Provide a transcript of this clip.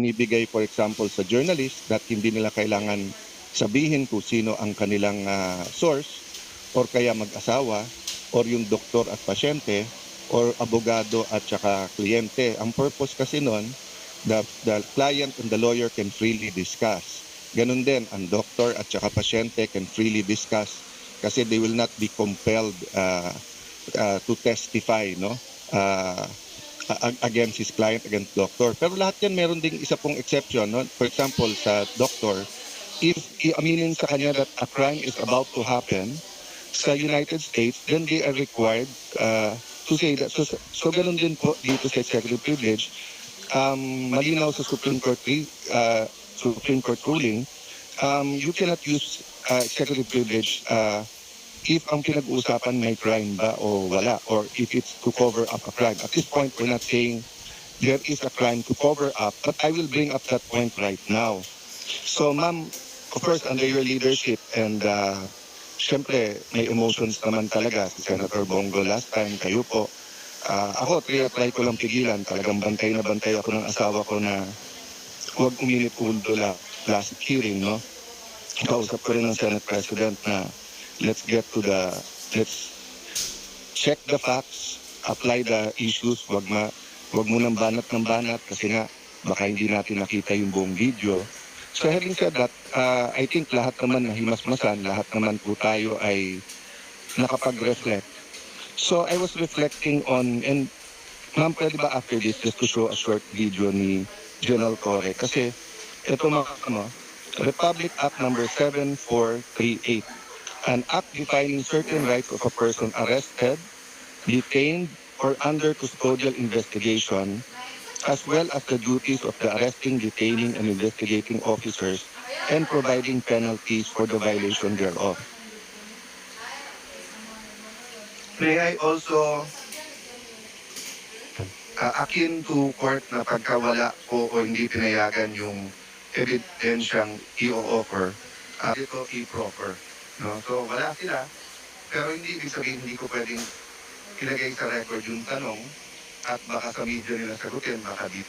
ibibigay for example sa journalist that hindi nila kailangan sabihin kung sino ang kanilang source or kaya mag-asawa or yung doktor at pasyente or abogado at saka kliyente. Ang purpose kasi nun, the client and the lawyer can freely discuss. Ganun din, ang doktor at saka pasyente can freely discuss kasi they will not be compelled to testify, no? Against his client, against doctor. Pero lahat yan meron ding isa pong exception, no? For example, sa doctor, if i-aminin sa kanya that a crime is about to happen sa United States, then they are required to say that. So ganun din po dito sa executive privilege. Malinaw sa Supreme Court ruling, you cannot use executive privilege if ang pinag-uusapan may crime ba o wala, or if it's to cover up a crime. At this point, we're not saying there is a crime to cover up, but I will bring up that point right now. So, ma'am, of course, under your leadership, and syempre, may emotions naman talaga si Senator Bongo last time, kayo po. Ako, try ko lang pigilan. Talagang bantay na bantay ako ng asawa ko na huwag uminit ulo last hearing, no? Kausap ko rin ng Senate President na let's check the facts, apply the issues, wag mo nang banat ng banat kasi nga baka hindi natin nakita yung buong video. So having said that, I think lahat naman nahimasmasan, lahat naman po tayo ay nakapag-reflect. So I was reflecting on, and ma'am, pwede ba after this just to show a short video ni General Core? Kasi ito Republic Act number 7438. An act defining certain rights of a person arrested, detained, or under custodial investigation, as well as the duties of the arresting, detaining, and investigating officers, and providing penalties for the violation thereof. May I also, akin to court na pagkawala po o hindi pinayagan yung evidensyang i-offer, ito i-proper. No? So wala sila, pero hindi ibig sabihin hindi ko pwedeng ilagay sa record yung tanong at baka sa media nila sagutin, baka di